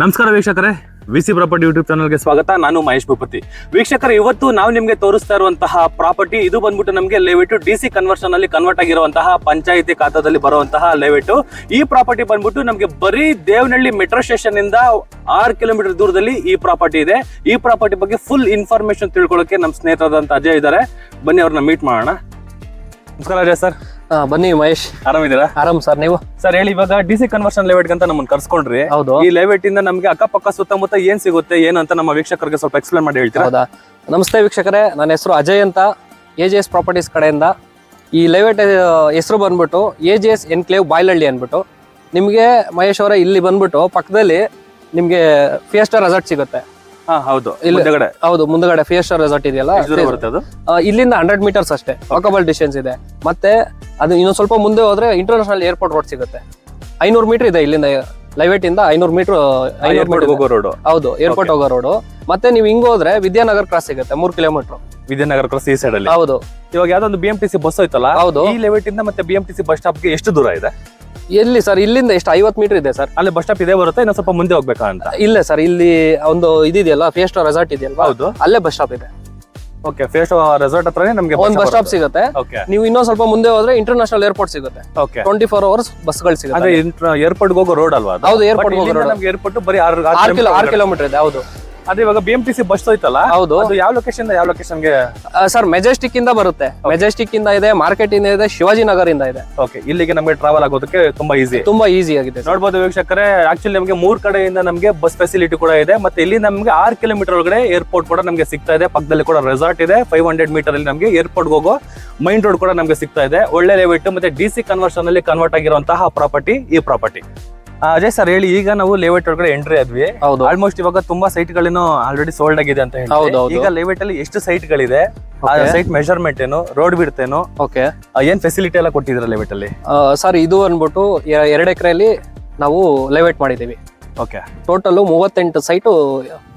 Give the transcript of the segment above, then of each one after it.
ನಮಸ್ಕಾರ ವೀಕ್ಷಕರೇ, VC property YouTube ಚಾನಲ್ಗೆ ಸ್ವಾಗತ. ನಾನು ಮಹೇಶ್ ಭೂಪತಿ. ವೀಕ್ಷಕರೇ, ಇವತ್ತು ನಾವು ನಿಮಗೆ ತೋರಿಸ್ತಾ ಇರುವಂತಹ ಪ್ರಾಪರ್ಟಿ ಇದು ಬಂದ್ಬಿಟ್ಟು ನಮಗೆ ಲೇಔಟ್ ಡಿಸಿ ಕನ್ವರ್ಷನ್ ಅಲ್ಲಿ ಕನ್ವರ್ಟ್ ಆಗಿರುವಂತಹ ಪಂಚಾಯಿತಿ ಖಾತಾದಲ್ಲಿ ಬರುವಂತಹ ಲೇಔಟ್. ಈ ಪ್ರಾಪರ್ಟಿ ಬಂದ್ಬಿಟ್ಟು ನಮಗೆ ಬರೀ ದೇವನಹಳ್ಳಿ ಮೆಟ್ರೋ ಸ್ಟೇಷನ್ ಇಂದ 6 ಕಿಲೋಮೀಟರ್ ದೂರದಲ್ಲಿ ಈ ಪ್ರಾಪರ್ಟಿ ಇದೆ. ಈ ಪ್ರಾಪರ್ಟಿ ಬಗ್ಗೆ ಫುಲ್ ಇನ್ಫಾರ್ಮೇಶನ್ ತಿಳ್ಕೊಳ್ಳೋಕೆ ನಮ್ಮ ಸ್ನೇಹಿತರಾದಂತ ಅಜಯ್ ಇದ್ದಾರೆ. ಬನ್ನಿ ಅವ್ರನ್ನ ಮೀಟ್ ಮಾಡೋಣ. ನಮಸ್ಕಾರ ಅಜಯ್ ಸರ್. ಬನ್ನಿ ಮಹೇಶ್, ಆರಾಮಿದ್ದೀರಾ? ಆರಾಮ್ ಸರ್. ನೀವು ಸರ್ ಹೇಳಿ, ಇವಾಗ ಡಿಸಿ ಕನ್ವರ್ಷನ್ ಲೇಔಟ್ ಅಂತ ನಮ್ಮನ್ನ ಕರ್ಸ್ಕೊಂಡ್ರಿ. ಹೌದು. ಈ ಲೇಔಟ್ ಇಂದ ನಮ್ಗೆ ಅಕ್ಕಪಕ್ಕ ಸುತ್ತಮುತ್ತ ಏನ್ ಸಿಗುತ್ತೆ ಏನು ಅಂತ ನಮ್ಮ ವೀಕ್ಷಕರಿಗೆ ಸ್ವಲ್ಪ ಎಕ್ಸ್ಪ್ಲೇನ್ ಮಾಡಿ ಹೇಳ್ತೀರಾ? ಹೌದಾ? ನಮಸ್ತೆ ವೀಕ್ಷಕರೇ, ನನ್ನ ಹೆಸರು ಅಜಯ್ ಅಂತ, AJS ಪ್ರಾಪರ್ಟೀಸ್ ಕಡೆಯಿಂದ. ಈ ಲೇಔಟ್ ಹೆಸರು ಬಂದ್ಬಿಟ್ಟು AJS ಎನ್ಕ್ಲೇವ್ ಬಾಯ್ಲಹಳ್ಳಿ ಅಂದ್ಬಿಟ್ಟು. ನಿಮಗೆ ಮಹೇಶ್ ಅವರೇ, ಇಲ್ಲಿ ಬಂದ್ಬಿಟ್ಟು ಪಕ್ಕದಲ್ಲಿ ನಿಮ್ಗೆ ಫಿಯೆಸ್ಟಾ ರೆಸಾರ್ಟ್ ಸಿಗುತ್ತೆ. ಹೌದು, ಹೌದು, ಮುಂದಗಡೆ ಫಿಯೆಸ್ಟಾ ರೆಸಾರ್ಟ್ ಇದೆಯಲ್ಲ, ಇಲ್ಲಿಂದ 100 ಮೀಟರ್ಸ್ ಅಷ್ಟೇ ವಾಕಬಲ್ ಡಿಸ್ಟೆನ್ಸ್ ಇದೆ. ಮತ್ತೆ ಅದು ಇನ್ನೊಂದು ಸ್ವಲ್ಪ ಮುಂದೆ ಹೋದ್ರೆ ಇಂಟರ್ನ್ಯಾಷನಲ್ ಏರ್ಪೋರ್ಟ್ ರೋಡ್ ಸಿಗುತ್ತೆ. 500 ಮೀಟರ್ ಇದೆ ಇಲ್ಲಿಂದ, ಲೈವೇಟ್ ಇಂದ 500 ಮೀಟರ್ ಹೋಗೋ ರೋಡ್. ಹೌದು, ಏರ್ಪೋರ್ಟ್ ಹೋಗೋ ರೋಡ್. ಮತ್ತೆ ನೀವು ಹಿಂಗ್ ಹೋದ್ರೆ ವಿದ್ಯಾನಗರ್ ಕ್ರಾಸ್ ಸಿಗುತ್ತೆ, 3 ಕಿಲೋಮೀಟರ್. ವಿದ್ಯಾನಗರ ಕ್ರಾಸ್ ಈ ಸೈಡ್ ಅಲ್ಲಿ. ಹೌದು. ಇವಾಗ ಯಾವ್ದೊಂದು BMTC ಬಸ್ ಹೋಯ್ತಲ್ಲ, ಹೌದು. ಈ ಲೇಔಟ್ ಇಂದ ಮತ್ತೆ BMTC ಬಸ್ ಸ್ಟಾಪ್ ಗೆ ಎಷ್ಟು ದೂರ ಇದೆ? ಎಲ್ಲಿ ಸರ್? ಇಲ್ಲಿಂದ ಎಷ್ಟು 50 ಮೀಟರ್ ಇದೆ ಸರ್. ಅಲ್ಲಿ ಬಸ್ ಸ್ಟಾಪ್ ಇದೆ ಬರುತ್ತೆ, ಇನ್ನೊಂದ್ ಸ್ವಲ್ಪ ಮುಂದೆ ಹೋಗ್ಬೇಕಾ ಅಂತ? ಇಲ್ಲ ಸರ್, ಇಲ್ಲಿ ಒಂದು ಇದೆಯಲ್ಲ, ಫಿಯೆಸ್ಟಾ ರೆಸಾರ್ಟ್ ಇದೆಯಲ್ವಾ, ಹೌದು, ಅಲ್ಲೇ ಬಸ್ ಸ್ಟಾಪ್ ಇದೆ. ಓಕೆ, ಫಿಯೆಸ್ಟಾ ರೆಸಾರ್ಟ್ ಹತ್ರನೇ ನಮಗೆ ಒಂದು ಬಸ್ ಸ್ಟಾಪ್ ಸಿಗುತ್ತೆ. ಓಕೆ. ನೀವು ಇನ್ನೊಂದ್ ಸ್ವಲ್ಪ ಮುಂದೆ ಹೋದ್ರೆ ಇಂಟರ್ನ್ಯಾಷನಲ್ ಏರ್ಪೋರ್ಟ್ ಸಿಗುತ್ತೆ. ಓಕೆ. 24 ಅವರ್ಸ್ ಬಸ್ಗಳು ಸಿಗುತ್ತೆ. ಅಂದ್ರೆ ಏರ್ಪೋರ್ಟ್ ಹೋಗೋ ರೋಡ್ ಅಲ್ವಾ ಅದು? ಹೌದು, ಏರ್ಪೋರ್ಟ್ ಹೋಗೋ ರೋಡ್. ನಮಗೆ ಏರ್ಪೋರ್ಟ್ ಬರೀ 6 ಕಿಲೋಮೀಟರ್ ಇದೆ. ಹೌದು. ಅದೇ ಇವಾಗ BMTC ಬಸ್ ಹೋಯ್ತಲ್ಲ, ಹೌದು. ಅದು ಯಾವ ಲೊಕೇಶನ್ ಯಾವ ಲೊಕೇಶನ್ಗೆ? ಸರ್, ಮೆಜೆಸ್ಟಿಕ್ ಇಂದ ಬರುತ್ತೆ. ಮೆಜೆಸ್ಟಿಕ್ ಇಂದ ಇದೆ, ಮಾರ್ಕೆಟ್ ಇಂದ ಇದೆ, ಶಿವಾಜಿನಗರ್ ಇಂದ ಇದೆ. ಓಕೆ, ಇಲ್ಲಿಗೆ ನಮಗೆ ಟ್ರಾವೆಲ್ ಆಗೋದಕ್ಕೆ ತುಂಬಾ ಈಸಿ. ತುಂಬಾ ಈಸಿ ಆಗಿದೆ. ನೋಡಬಹುದು ವೀಕ್ಷಕರೇ, ಆಕ್ಚುಲಿ ನಮಗೆ 3 ಕಡೆಯಿಂದ ನಮಗೆ ಬಸ್ ಫೆಸಿಲಿಟಿ ಕೂಡ ಇದೆ. ಮತ್ತೆ ಇಲ್ಲಿ ನಮಗೆ 6 ಕಿಲೋಮೀಟರ್ ಒಳಗಡೆ ಏರ್ಪೋರ್ಟ್ ಕೂಡ ನಮಗೆ ಸಿಗ್ತಾ ಇದೆ. ಪಕ್ಕದಲ್ಲಿ ಕೂಡ ರೆಸಾರ್ಟ್ ಇದೆ. 500 ಮೀಟರ್ ಅಲ್ಲಿ ನಮಗೆ ಏರ್ಪೋರ್ಟ್ ಹೋಗೋ ಮೈನ್ ರೋಡ್ ಕೂಡ ನಮಗೆ ಸಿಗ್ತಾ ಇದೆ. ಒಳ್ಳೆ ಲೇಔಟ್ ಮತ್ತೆ DC ಕನ್ವರ್ಷನ್ ಅಲ್ಲಿ ಕನ್ವರ್ಟ್ ಆಗಿರುವಂತಹ ಪ್ರಾಪರ್ಟಿ ಈ ಪ್ರಾಪರ್ಟಿ. ಅಜಯ್ ಸರ್ ಹೇಳಿ, ಈಗ ನಾವು ಲೇಔಟ್ ಒಳಗಡೆ ಎಂಟ್ರಿ ಆದ್ವಿ. ಆಲ್ಮೋಸ್ಟ್ ಇವಾಗ ತುಂಬಾ ಸೈಟ್ ಗಳೇನು ಆಲ್ರೆಡಿ ಸೋಲ್ಡ್ ಆಗಿದೆ ಅಂತ ಹೇಳಿ. ಈಗ ಲೇಔಟ್ ಅಲ್ಲಿ ಎಷ್ಟು ಸೈಟ್ ಗಳಿದೆ, ಸೈಟ್ ಮೆಜರ್ಮೆಂಟ್ ಏನು, ರೋಡ್ ಬಿಡ್ತ್ ಏನು, ಓಕೆ, ಏನ್ ಫೆಸಿಲಿಟಿ ಎಲ್ಲ ಕೊಟ್ಟಿದ್ರ ಲೇಔಟ್ ಅಲ್ಲಿ? ಸರ್, ಇದು ಅನ್ಬಿಟ್ಟು 2 ಎಕರೆಯಲ್ಲಿ ನಾವು ಲೇಔಟ್ ಮಾಡಿದೀವಿ. ಓಕೆ. ಟೋಟಲ್ 38 ಸೈಟು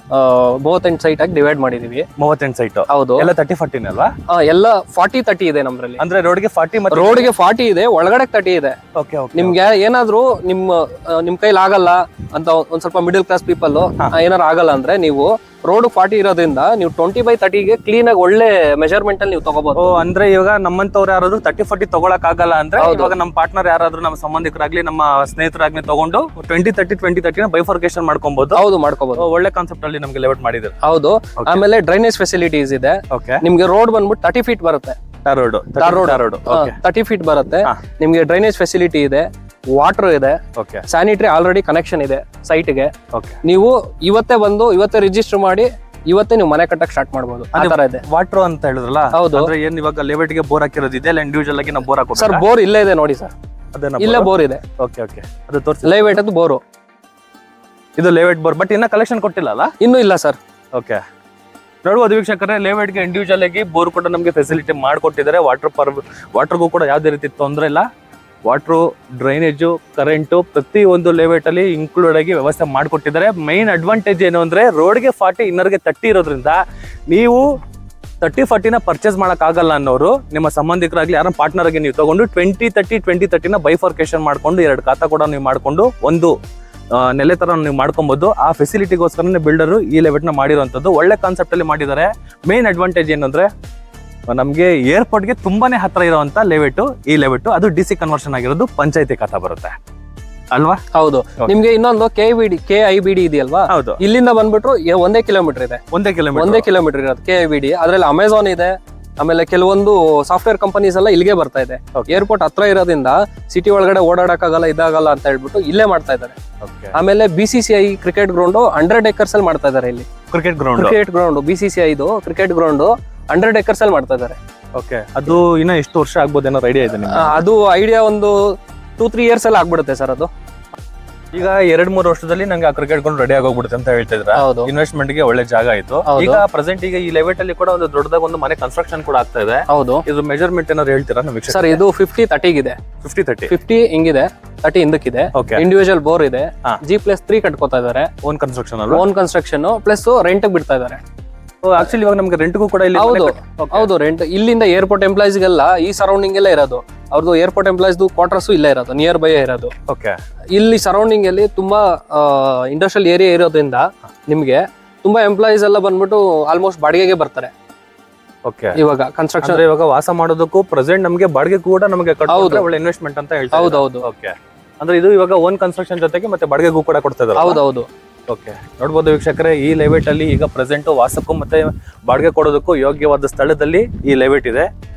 38 ಸೈಟ್ ಆಗಿ ಡಿವೈಡ್ ಮಾಡಿದೀವಿ. 38 ಸೈಟ್. ಹೌದು. ಎಲ್ಲ 30-40 ಅಲ್ವಾ? ಎಲ್ಲ 40-30 ಇದೆ ನಮ್ದ್ರಲ್ಲಿ. ಅಂದ್ರೆ ರೋಡ್ಗೆ 40 ಮತ್ತೆ ರೋಡ್ಗೆ 40 ಇದೆ, ಒಳಗಡೆ 30 ಇದೆ. Okay, okay. ನಿಮ್ಗೆ ಏನಾದ್ರು ನಿಮ್ ಕೈಲಿ ಆಗಲ್ಲ ಅಂತ, ಒಂದ್ ಸ್ವಲ್ಪ ಮಿಡಲ್ ಕ್ಲಾಸ್ ಪೀಪಲ್ ಏನಾರು ಆಗಲ್ಲ ಅಂದ್ರೆ, ನೀವು ರೋಡ್ 40 ಇರೋದ್ರಿಂದ ನೀವು 20/30ಗೆ ಕ್ಲೀನ್ ಆಗಿ ಒಳ್ಳೆ ಮೆಜರ್ಮೆಂಟ್ ಅಲ್ಲಿ ನೀವು ತಗೋಬಹುದು. ಅಂದ್ರೆ ಇವಾಗ ನಮ್ಮಂತವ್ರು ಯಾರಾದ್ರೂ 30-40 ತಗೊಳಕ್ ಆಗಲ್ಲ ಅಂದ್ರೆ, ಇವಾಗ ನಮ್ಮ ಪಾರ್ಟ್ನರ್ ಯಾರಾದ್ರೂ ನಮ್ಮ ಸಂಬಂಧಿಕರಾಗ್ಲಿ ನಮ್ಮ ಸ್ನೇಹಿತರಾಗ್ಲಿ ತಗೊಂಡು 20-30 ಬೈಫರ್ಕೇಶನ್ ಮಾಡ್ಕೊಬಹುದು. ಹೌದು, ಮಾಡ್ಕೋಬಹುದು. ಒಳ್ಳೆ ಕಾನ್ಸೆಪ್ಟ್ ಅಲ್ಲಿ ನಮ್ಗೆ ಲೇಔಟ್ ಮಾಡಿದ್ರು. ಹೌದು. ಆಮೇಲೆ ಡ್ರೈನೇಜ್ ಫೆಸಿಲಿಟೀಸ್ ಇದೆ. ನಿಮ್ಗೆ ರೋಡ್ ಬಂದ್ಬಿಟ್ಟು 30 ಫೀಟ್ ಬರುತ್ತೆ. ರೋಡ್ 30 ಫೀಟ್ ಬರುತ್ತೆ. ನಿಮ್ಗೆ ಡ್ರೈನೇಜ್ ಫೆಸಿಲಿಟಿ ಇದೆ, ವಾಟರ್ ಇದೆ, ಸ್ಯಾನಿಟರಿ ಆಲ್ರೆಡಿ ಕನೆಕ್ಷನ್ ಇದೆ ಸೈಟ್ ಗೆ. ನೀವು ಇವತ್ತೇ ರಿಜಿಸ್ಟರ್ ಮಾಡಿ ಇವತ್ತೇ ನೀವು ಮನೆ ಕಟ್ಟಕ್ ಸ್ಟಾರ್ಟ್ ಮಾಡಬಹುದು. ಆ ತರ ಇದೆ. ವಾಟರ್ ಅಂತ ಹೇಳಿದ್ರಲ್ಲ, ಹೌದು. ಅಂದ್ರೆ ಏನ್ ಇವಾಗ ಲೇಔಟ್ ಗೆ ಬೋರ್ ಹಾಕಿರೋದು ಇದೆ, ಇಂಡಿವಿಜುವಲ್ ಆಗಿ ನಾವು ಬೋರ್ ಹಾಕೋ? ಸರ್, ಬೋರ್ ಇಲ್ಲೇ ಇದೆ ನೋಡಿ ಸರ್, ಇಲ್ಲೇ ಬೋರ್ ಇದೆ. Okay, okay. ಅದು ತೋರಿಸಿ. ಲೇಔಟ್ ಅದು ಬೋರು, ಇದು ಲೇಔಟ್ ಬೋರ್, ಬಟ್ ಇನ್ನ ಕಲೆಕ್ಷನ್ ಕೊಟ್ಟಿಲ್ಲ ಅಲ್ಲ? ಇನ್ನೂ ಇಲ್ಲ ಸರ್. ಓಕೆ. ನೋಡ್ಬೋದು ವೀಕ್ಷಕರೇ, ಲೇಔಟ್ ಗೆ ಇಂಡಿವಿಜುವಲ್ ಆಗಿ ಬೋರ್ ಕೂಡ ನಮಗೆ ಫೆಸಿಲಿಟಿ ಮಾಡ್ಕೊಟ್ಟಿದ್ದಾರೆ. ವಾಟರ್ಗೂ ಕೂಡ ಯಾವುದೇ ರೀತಿ ತೊಂದರೆ ಇಲ್ಲ. ವಾಟರ್, ಡ್ರೈನೇಜು, ಕರೆಂಟು ಪ್ರತಿ ಒಂದು ಲೇಔಟ್ ಅಲ್ಲಿ ಇನ್ಕ್ಲೂಡ್ ಆಗಿ ವ್ಯವಸ್ಥೆ ಮಾಡಿಕೊಟ್ಟಿದ್ದಾರೆ. ಮೈನ್ ಅಡ್ವಾಂಟೇಜ್ ಏನು ಅಂದ್ರೆ, ರೋಡ್ಗೆ 40 ಇನ್ನರ್ಗೆ 30 ಇರೋದ್ರಿಂದ ನೀವು 30-40ನ ಪರ್ಚೇಸ್ ಮಾಡಕ್ ಆಗಲ್ಲ ಅನ್ನೋರು ನಿಮ್ಮ ಸಂಬಂಧಿಕರಾಗ್ಲಿ ಯಾರ ಪಾರ್ಟ್ನರ್ ಆಗಿ ನೀವು ತಗೊಂಡು 20-30 ಬೈಫರ್ಕೇಶನ್ ಮಾಡ್ಕೊಂಡು 2 ಖಾತಾ ಕೂಡ ನೀವು ಮಾಡ್ಕೊಂಡು ಒಂದು ನೆಲೆ ತರ ನೀವು ಮಾಡ್ಕೊಬಹುದು. ಆ ಫೆಸಿಲಿಟಿಗೋಸ್ಕರನೇ ಬಿಲ್ಡರು ಈ ಲೇಔಟ್ ನ ಮಾಡಿರುವಂತದ್ದು. ಒಳ್ಳೆ ಕಾನ್ಸೆಪ್ಟ್ ಅಲ್ಲಿ ಮಾಡಿದ್ದಾರೆ. ಮೇನ್ ಅಡ್ವಾಂಟೇಜ್ ಏನಂದ್ರೆ, ನಮ್ಗೆ ಏರ್ಪೋರ್ಟ್ ಗೆ ತುಂಬಾನೇ ಹತ್ರ ಇರುವಂತ ಲೇಔಟ್ ಈ ಲೇಔಟ್. ಅದು DC ಕನ್ವರ್ಷನ್ ಆಗಿರೋದು ಪಂಚಾಯತಿ ಖಾತಾ ಬರುತ್ತೆ ಅಲ್ವಾ? ಹೌದು. ನಿಮ್ಗೆ ಇನ್ನೊಂದು KIBD ಇದೆಯಲ್ವಾ? ಹೌದು. ಇಲ್ಲಿಂದ ಬಂದ್ಬಿಟ್ಟು 1 ಕಿಲೋಮೀಟರ್ ಇದೆ. 1 ಕಿಲೋಮೀಟರ್ ಇರೋದು KIBD. ಅದ್ರಲ್ಲಿ ಅಮೆಝಾನ್ ಇದೆ, ಆಮೇಲೆ ಕೆಲವೊಂದು ಸಾಫ್ಟ್ವೇರ್ ಕಂಪನೀಸ್ ಎಲ್ಲ ಇಲ್ಲಿಗೆ ಬರ್ತಾ ಇದೆ. ಏರ್ಪೋರ್ಟ್ ಹತ್ರ ಇರೋದ್ರಿಂದ ಸಿಟಿ ಒಳಗಡೆ ಓಡಾಡಕ್ಕಾಗಲ್ಲ, ಇದಾಗಲ್ಲ ಅಂತ ಹೇಳ್ಬಿಟ್ಟು ಇಲ್ಲೇ ಮಾಡ್ತಾ ಇದ್ದಾರೆ. ಆಮೇಲೆ BCCI ಕ್ರಿಕೆಟ್ ಗ್ರೌಂಡ್ 100 acres ಅಲ್ಲಿ ಮಾಡ್ತಾ ಇದ್ದಾರೆ. ಇಲ್ಲಿ ಕ್ರಿಕೆಟ್ ಗ್ರೌಂಡ್ BCCI ಇದು ಕ್ರಿಕೆಟ್ ಗ್ರೌಂಡ್ 100 acres ಅಲ್ಲಿ ಮಾಡ್ತಾ ಇದ್ದಾರೆ. ಓಕೆ. ಅದು ಇನ್ನ ಎಷ್ಟು ವರ್ಷ ಆಗ್ಬೋದು ಏನೋ ಐಡಿಯಾ ಇದೆ? ಅದು ಐಡಿಯಾ ಒಂದು 2-3 years ಅಲ್ಲಿ ಆಗ್ಬಿಡುತ್ತೆ ಸರ್. ಅದು ಈಗ 2-3 ವರ್ಷದಲ್ಲಿ ನಂಗೆ ಆ ಕ್ರಿಕೆಟ್ ಗ್ರೌಂಡ್ ರೆಡಿ ಆಗೋಗ್ಬಿಡುತ್ತೆ ಅಂತ ಹೇಳ್ತಿದ್ರ. ಇನ್ವೆಸ್ಟ್ಮೆಂಟ್ ಗೆ ಒಳ್ಳೆ ಜಾಗ ಆಯ್ತು. ಈಗ ಪ್ರೆಸೆಂಟ್ ಈಗ ಈ ಲೇಔಟ್ ಅಲ್ಲಿ ಕೂಡ ಒಂದು ದೊಡ್ಡದಾಗ ಒಂದು ಮನೆ ಕನ್ಸ್ಟ್ರಕ್ಷನ್ ಕೂಡ ಆಗ್ತಾ ಇದೆ. ಹೌದು. ಇದು ಮೆಜರ್ಮೆಂಟ್ ಏನಾದ್ರು ಹೇಳ್ತೀರಾ ನಮಗೆ? ಸರ್, ಇದು 50-30 ಇದೆ. 50 ಹಿಂಗಿದೆ, 30 ಹಿಂದಕ್ಕಿದೆ. ಇಂಡಿವಿಜುವಲ್ ಬೋರ್ ಇದೆ. G+3 ಕಟ್ಕೋತಾ ಇದಾರೆ. ಓನ್ ಕನ್ಸ್ಟ್ರಕ್ಷನ್ ಪ್ಲಸ್ ರೆಂಟ್ ಬಿಡ್ತಾ ಇದಾರೆ. ಆಕ್ಚುಲಿ ಇವಾಗ ನಮ್ಗೆ ರೆಂಟ್ಗೂ ಕೂಡ ಇಲ್ಲಿ ಹೌದು ರೆಂಟ್ ಇಲ್ಲಿಂದ ಏರ್ಪೋರ್ಟ್ ಎಂಪ್ಲಾಯ್ಸ್ಗೆಲ್ಲ ಈ ಸರೌಂಡಿಂಗ್ ಎಲ್ಲ ಇರೋದು. ಅವ್ರದ್ದು ಏರ್ಪೋರ್ಟ್ ಎಂಪ್ಲಾಯ್ಸ್ ಕ್ವಾರ್ಟರ್ಸ್ ಇಲ್ಲೇ ಇರೋದು, ನಿಯರ್ ಬೈ ಇರೋದು. ಓಕೆ, ಇಲ್ಲಿ ಸರೌಂಡಿಂಗ್ ಅಲ್ಲಿ ತುಂಬಾ ಇಂಡಸ್ಟ್ರಿಯಲ್ ಏರಿಯಾ ಇರೋದ್ರಿಂದ ನಿಮ್ಗೆ ತುಂಬಾ ಎಂಪ್ಲಾಯೀಸ್ ಎಲ್ಲ ಬಂದ್ಬಿಟ್ಟು ಆಲ್ಮೋಸ್ಟ್ ಬಾಡಿಗೆಗೆ ಬರ್ತಾರೆ. ಓಕೆ, ಇವಾಗ ಕನ್ಸ್ಟ್ರಕ್ಷನ್ ಇವಾಗ ವಾಸ ಮಾಡೋದಕ್ಕೂ ಪ್ರೆಸೆಂಟ್ ನಮಗೆ ಬಾಡಿಗೆ ಕೂಡ ನಮಗೆ ಒಳ್ಳೆ ಇನ್ವೆಸ್ಟ್ಮೆಂಟ್ ಅಂತ ಹೇಳ್ತಾರೆ. ಹೌದೌದು. ಓಕೆ, ಅಂದ್ರೆ ಇದು ಇವಾಗ ಓನ್ ಕನ್ಸ್ಟ್ರಕ್ಷನ್ ಜೊತೆಗೆ ಮತ್ತೆ ಬಾಡಿಗೆಗೂ ಕೂಡ ಕೊಡ್ತಾ ಇದ್ದಾರೆ. ಹೌದೌದು. ಓಕೆ, ನೋಡ್ಬೋದು ವೀಕ್ಷಕರೇ, ಈ ಲೆವೆಟ್ ಅಲ್ಲಿ ಈಗ ಪ್ರೆಸೆಂಟ್ ವಾಸಕ್ಕೂ ಮತ್ತೆ ಬಾಡಿಗೆ ಕೊಡೋದಕ್ಕೂ ಯೋಗ್ಯವಾದ ಸ್ಥಳದಲ್ಲಿ ಈ ಲೆವೆಟ್ ಇದೆ.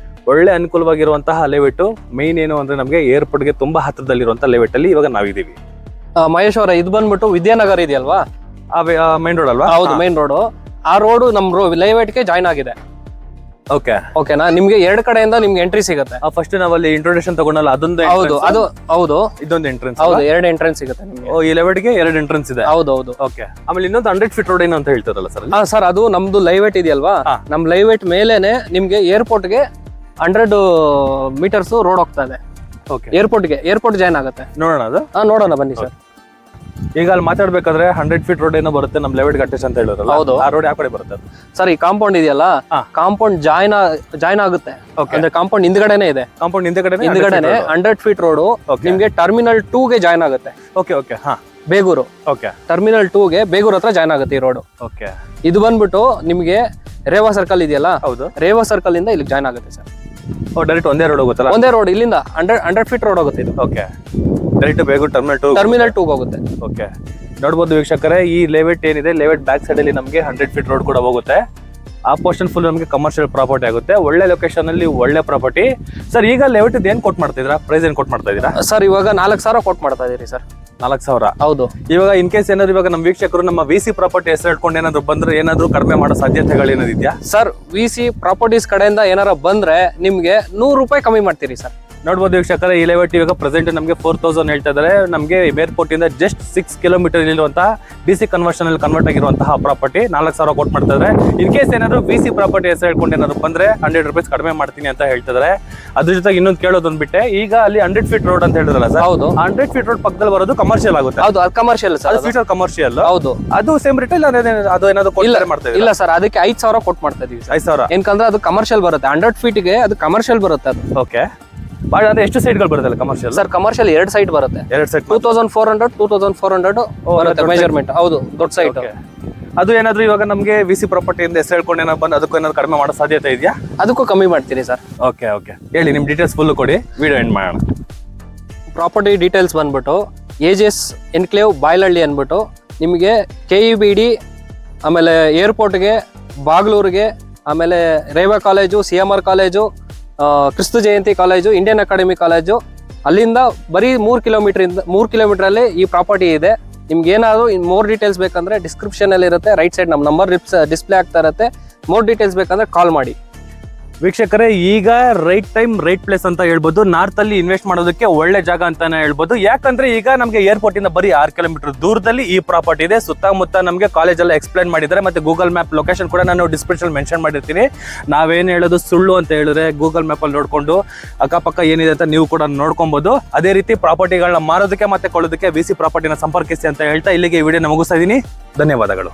ಒಳ್ಳೆ ಅನುಕೂಲವಾಗಿರುವಂತಹ ಲೆವೆಟ್. ಮೇನ್ ಏನು ಅಂದ್ರೆ ನಮಗೆ ಏರ್ಪೋರ್ಟ್ ಗೆ ತುಂಬಾ ಹತ್ತಿರದಲ್ಲಿರುವಂತಹ ಲೆವೆಟ್ ಅಲ್ಲಿ ಇವಾಗ ನಾವಿದೀವಿ. ಮಹೇಶ್ ಅವರ ಇದು ಬಂದ್ಬಿಟ್ಟು ವಿದ್ಯಾನಗರ್ ಇದೆಯಲ್ವಾ, ಮೈನ್ ರೋಡ್ ಅಲ್ವಾ? ಹೌದು, ಮೈನ್ ರೋಡ್. ಆ ರೋಡ್ ನಮ್ ಲೆವೆಟ್ ಗೆ ಜಾಯ್ನ್ ಆಗಿದೆ. ಓಕೆ, ಓಕೆನಾ, ನಿಮ್ಗೆ ಎರಡು ಕಡೆಯಿಂದ ನಿಮ್ಗೆ ಎಂಟ್ರಿ ಸಿಗುತ್ತೆ. ಫಸ್ಟ್ ನಾವಲ್ಲಿ ಇಂಟ್ರೊಡಕ್ಷನ್ ತಗೊಂಡಲ್ಲ ಅದೊಂದು. ಹೌದು, ಅದು ಹೌದು, ಇದೊಂದು ಎಂಟ್ರೆನ್ಸ್. ಹೌದು, ಎರಡು ಎಂಟ್ರೆನ್ಸ್ ಸಿಗುತ್ತೆ ನಿಮ್ಗೆ. ಈ ಲೆವೆಟ್ಗೆ ಎರಡು ಎಂಟ್ರೆನ್ಸ್ ಇದೆ. ಹೌದೌದು. ಓಕೆ, ಆಮೇಲೆ ಇನ್ನೊಂದು 100 ಫೀಟ್ ರೋಡ್ ಏನು ಅಂತ ಹೇಳ್ತಾರಲ್ಲ ಸರ್? ಸರ್, ಅದು ನಮ್ದು ಲೈವೇಟ್ ಇದೆಯಲ್ವಾ, ನಮ್ ಲೈವೇಟ್ ಮೇಲೇನೆ ನಿಮ್ಗೆ ಏರ್ಪೋರ್ಟ್ ಗೆ 100 ಮೀಟರ್ಸ್ ರೋಡ್ ಹೋಗ್ತಾ ಇದೆ. ಓಕೆ, ಏರ್ಪೋರ್ಟ್ ಜಾಯ್ನ್ ಆಗುತ್ತೆ. ನೋಡೋಣ ಅದು. ನೋಡೋಣ ಬನ್ನಿ ಸರ್. ಈಗ ಅಲ್ಲಿ ಮಾತಾಡ್ಬೇಕಾದ್ರೆ 100 ಫೀಟ್ ರೋಡ್ ಏನೋ ಬರುತ್ತೆ ನಮ್ ಲೆವೆಟ್ ಅಟ್ಯಾಚ್ ಅಂತ ಹೇಳಿದ್ರಲ್ಲ. ಹೌದು. ಆ ರೋಡ್ ಯಾವ ಕಡೆ ಬರುತ್ತೆ? ಸರ್, ಈ ಕಾಂಪೌಂಡ್ ಇದೆಯಲ್ಲ, ಕಾಂಪೌಂಡ್ ಜಾಯ್ನ್ ಆಗುತ್ತೆ. ಅಂದ್ರೆ ಕಾಂಪೌಂಡ್ ಹಿಂದ್ಗಡೆನೆ ಇದೆ. ಕಾಂಪೌಂಡ್ ಹಿಂದ್ಗಡೆನೆ 100 ಫೀಟ್ ರೋಡ್ ನಿಮ್ಗೆ ಟರ್ಮಿನಲ್ 2 ಗೆ ಜಾಯ್ನ್ ಆಗುತ್ತೆ. ಓಕೆ ಓಕೆ, ಹಾ, ಬೇಗೂರು. ಓಕೆ, ಟರ್ಮಿನಲ್ 2 ಗೆ ಬೇಗೂರು ಹತ್ರ ಜಾಯ್ನ್ ಆಗುತ್ತೆ ಈ ರೋಡ್. ಓಕೆ, ಇದು ಬಂದ್ಬಿಟ್ಟು ನಿಮ್ಗೆ ರೇವಾ ಸರ್ಕಲ್ ಇದೆಯಲ್ಲ, ಹೌದು, ರೇವಾ ಸರ್ಕಲ್ ಇಂದ ಇಲ್ಲಿ ಜಾಯ್ನ್ ಆಗುತ್ತೆ ಸರ್. ಡೈರೆಕ್ಟ್ ಒಂದೇ ರೋಡ್ ಹೋಗುತ್ತಲ್ಲ? ಒಂದೇ ರೋಡ್, ಇಲ್ಲಿಂದ 100 ಫೀಟ್ ರೋಡ್ ಹೋಗುತ್ತೆ ಇದು. ಓಕೆ, ಡೈರೆಕ್ಟ್ ಬೇಗೂರು ಟರ್ಮಿನಲ್ 2 ಹೋಗುತ್ತೆ. ಓಕೆ, ನೋಡ್ಬೋದು ವೀಕ್ಷಕರೇ, ಈ ಲೆವೆಟ್ ಏನಿದೆ, ಲೆವೆಟ್ ಬ್ಯಾಕ್ ಸೈಡ್ ಅಲ್ಲಿ ನಮಗೆ 100 ಫೀಟ್ ರೋಡ್ ಕೂಡ ಹೋಗುತ್ತೆ. ಆ ಪೋರ್ಷನ್ ಫುಲ್ ನಮಗೆ ಕಮರ್ಷಿಯಲ್ ಪ್ರಾಪರ್ಟಿ ಆಗುತ್ತೆ. ಒಳ್ಳೆ ಲೊಕೇಶನ್ ಅಲ್ಲಿ ಒಳ್ಳೆ ಪ್ರಾಪರ್ಟಿ. ಸರ್, ಈಗ ಲೆವೆಟ್ ಏನ್ ಕೊಟ್ ಮಾಡ್ತಿದ್ರಾ? ಪ್ರೈಸ್ ಏನ್ ಕೊಟ್ ಮಾಡ್ತಾ ಇದೀರಾ ಸರ್? ಇವಾಗ 4,000 ಕೊಟ್ ಮಾಡ್ತಾ ಇದೀರಿ ಸರ್. 4,000? ಹೌದು. ಇವಾಗ ಇನ್ ಕೇಸ್ ಏನಾದ್ರು ಇವಾಗ ನಮ್ಮ ವೀಕ್ಷಕರು ನಮ್ಮ VC ಪ್ರಾಪರ್ಟಿ ಹೆಸರು ಇಟ್ಕೊಂಡು ಏನಾದ್ರು ಬಂದ್ರೆ ಏನಾದ್ರು ಕಡಿಮೆ ಮಾಡೋ ಸಾಧ್ಯತೆಗಳು ಏನಾದಿದ್ಯಾ? ಸರ್, VC ಪ್ರಾಪರ್ಟೀಸ್ ಕಡೆಯಿಂದ ಏನಾರ ಬಂದ್ರೆ ನಿಮ್ಗೆ 100 ರೂಪಾಯಿ ಕಮ್ಮಿ ಮಾಡ್ತೀರಿ ಸರ್. ನೋಡ್ಬೋದು ವೀಕ್ಷಕರೇ, ಈ ಲೆವೆಟ್ ಇವಾಗ ಪ್ರೆಸೆಂಟ್ ನಮಗೆ 4,000 ಹೇಳ್ತಾ ಇದ್ದಾರೆ. ನಮಗೆ ಏರ್ಪೋರ್ಟ್ ಇಂದ ಜಸ್ಟ್ 6 ಕಿಲೋಮೀಟರ್ ಇರುವಂತಹ DC ಕನ್ವರ್ಷನ್ ಅಲ್ಲಿ ಕನ್ವರ್ಟ್ ಆಗಿರುವಂತಹ ಪ್ರಾಪರ್ಟಿ 4,000 ಕೊಟ್ಟು ಮಾಡ್ತಾ ಇದ್ದಾರೆ. ಇನ್ ಕೇಸ್ ಏನಾದ್ರು VC ಪ್ರಾಪರ್ಟಿ ಹೆಸರು ಹೇಳ್ಕೊಂಡು ಏನಾದ್ರು ಬಂದ್ರೆ 100 ರೂಪೀಸ್ ಕಡಿಮೆ ಮಾಡ್ತೀನಿ ಅಂತ ಹೇಳ್ತಿದ್ದಾರೆ. ಅದ್ರ ಜೊತೆಗೆ ಇನ್ನೊಂದು ಕೇಳೋದೊಂದ್ಬಿಟ್ಟೆ, ಈಗ ಅಲ್ಲಿ 100 ಫೀಟ್ ರೋಡ್ ಅಂತ ಹೇಳಿದ್ರಲ್ಲ ಸರ್? ಹೌದು. 100 ಫೀಟ್ ರೋಡ್ ಪಕ್ಕದಲ್ಲಿ ಬರೋದು ಕಮರ್ಷಿಯಲ್ ಆಗುತ್ತೆ. ಹೌದು, ಅದು ಕಮರ್ಷಿಯಲ್ ಸರ್. ಅದು ಫ್ಯೂಚರ್ ಕಮರ್ಷಿಯಲ್. ಹೌದು. ಅದು ಸೇಮ್ ರೇಟ್ ಇಲ್ಲ ಅದು ಏನಾದ್ರು ಮಾಡ್ತಾ ಇದ್ದೀರಾ? ಇಲ್ಲ ಸರ್, ಅದಕ್ಕೆ 5,000 ಕೊಟ್ಟು ಮಾಡ್ತಾ ಇದೀವಿ. 5,000? ಏನಕಂದ್ರೆ ಅದು ಕಮರ್ಷಿಯಲ್ ಬರುತ್ತೆ. 100 ಫೀಟ್ಗೆ ಅದು ಕಮರ್ಷಿಯಲ್ ಬರುತ್ತೆ ಅದು. ಓಕೆ, ಅಂದ್ರೆ ಎಷ್ಟು ಸೈಡ್ಗಳು ಬರುತ್ತಲ್ಲ ಕಮರ್ಷಿಯಲ್? ಸರ್, ಕಮರ್ಷಿಯಲ್ 2 ಸೈಟ್ ಬರುತ್ತೆ. 2 ಸೈಟ್ 2400 ಬರುತ್ತೆ ಮೆಜರ್ಮೆಂಟ್. ಹೌದು, ದೊಡ್ಡ ಸೈಟ್. ಅದು ಏನಾದ್ರು ಇವಾಗ ನಮಗೆ VC ಪ್ರಾಪರ್ಟಿ ಇಂದ ಹೆಸರು ಹೇಳ್ಕೊಂಡು ಏನಾದ್ರು ಬಂದು ಅದಕ್ಕೂ ಏನಾದ್ರು ಕಡಿಮೆ ಮಾಡೋ ಸಾಧ್ಯತೆ ಇದೆಯಾ? ಅದಕ್ಕೂ ಕಮ್ಮಿ ಮಾಡ್ತೀರಿ ಸರ್. ಓಕೆ ಓಕೆ, ಹೇಳಿ ನಿಮ್ ಡೀಟೇಲ್ಸ್ ಫುಲ್ ಕೊಡಿ, ವಿಡಿಯೋ ಎಂಡ್ ಮಾಡೋಣ. ಪ್ರಾಪರ್ಟಿ ಡೀಟೇಲ್ಸ್ ಬಂದ್ಬಿಟ್ಟು ಏಜಸ್ ಎನ್ಕ್ಲೇವ್ ಬಾಯ್ಲಹಳ್ಳಿ ಅಂದ್ಬಿಟ್ಟು ನಿಮಗೆ KEBD, ಆಮೇಲೆ ಏರ್ಪೋರ್ಟ್ಗೆ, ಬಾಗ್ಲೂರಿಗೆ, ಆಮೇಲೆ ರೇವಾ ಕಾಲೇಜು, CMR ಕಾಲೇಜು, ಕ್ರಿಸ್ತು ಜಯಂತಿ ಕಾಲೇಜು, ಇಂಡಿಯನ್ ಅಕಾಡೆಮಿ ಕಾಲೇಜು, ಅಲ್ಲಿಂದ ಬರೀ 3 ಕಿಲೋಮೀಟರ್ ಅಲ್ಲಿ ಈ ಪ್ರಾಪರ್ಟಿ ಇದೆ. ನಿಮ್ಗೆ ಏನಾದ್ರು ಮೋರ್ ಡೀಟೇಲ್ಸ್ ಬೇಕಂದ್ರೆ ಡಿಸ್ಕ್ರಿಪ್ಷನ್ ಅಲ್ಲಿ ಇರುತ್ತೆ, ರೈಟ್ ಸೈಡ್ ನಮ್ಮ ನಂಬರ್ ಡಿಸ್ಪ್ಲೇ ಆಗ್ತಾ ಇರುತ್ತೆ. ಮೋರ್ ಡೀಟೇಲ್ಸ್ ಬೇಕಂದ್ರೆ ಕಾಲ್ ಮಾಡಿ. ವೀಕ್ಷಕರೇ, ಈಗ ರೈಟ್ ಟೈಮ್ ರೈಟ್ ಪ್ಲೇಸ್ ಅಂತ ಹೇಳ್ಬೋದು. ನಾರ್ತ್ ಅಲ್ಲಿ ಇನ್ವೆಸ್ಟ್ ಮಾಡೋದಕ್ಕೆ ಒಳ್ಳೆ ಜಾಗ ಅಂತಾನೆ ಹೇಳ್ಬೋದು. ಯಾಕಂದ್ರೆ ಈಗ ನಮಗೆ ಏರ್ಪೋರ್ಟ್ ಇಂದ ಬರೀ 6 ಕಿಲೋಮೀಟರ್ ದೂರದಲ್ಲಿ ಈ ಪ್ರಾಪರ್ಟಿ ಇದೆ. ಸುತ್ತಮುತ್ತ ನಮಗೆ ಕಾಲೇಜ್ ಎಲ್ಲ ಎಕ್ಸ್ಪ್ಲೈನ್ ಮಾಡಿದ್ದಾರೆ. ಮತ್ತೆ ಗೂಗಲ್ ಮ್ಯಾಪ್ ಲೊಕೇಶನ್ ಕೂಡ ನಾನು ಡಿಸ್ಕ್ರಿಪ್ಷನ್ ಮೆನ್ಷನ್ ಮಾಡಿರ್ತೀನಿ. ನಾವೇನು ಹೇಳೋದು ಸುಳ್ಳು ಅಂತ ಹೇಳಿದ್ರೆ ಗೂಗಲ್ ಮ್ಯಾಪ್ ಅಲ್ಲಿ ನೋಡ್ಕೊಂಡು ಅಕ್ಕಪಕ್ಕ ಏನಿದೆ ಅಂತ ನೀವು ಕೂಡ ನೋಡ್ಕೊಬಹುದು. ಅದೇ ರೀತಿ ಪ್ರಾಪರ್ಟಿಗಳನ್ನ ಮಾರೋದಕ್ಕೆ ಮತ್ತೆ ಕೊಳ್ಳೋದಕ್ಕೆ VC ಪ್ರಾಪರ್ಟಿನ ಸಂಪರ್ಕಿಸಿ ಅಂತ ಹೇಳ್ತಾ ಇಲ್ಲಿಗೆ ಈ ವಿಡಿಯೋನ ಮುಗಿಸ್ತಾ ಇದ್ದೀನಿ. ಧನ್ಯವಾದಗಳು.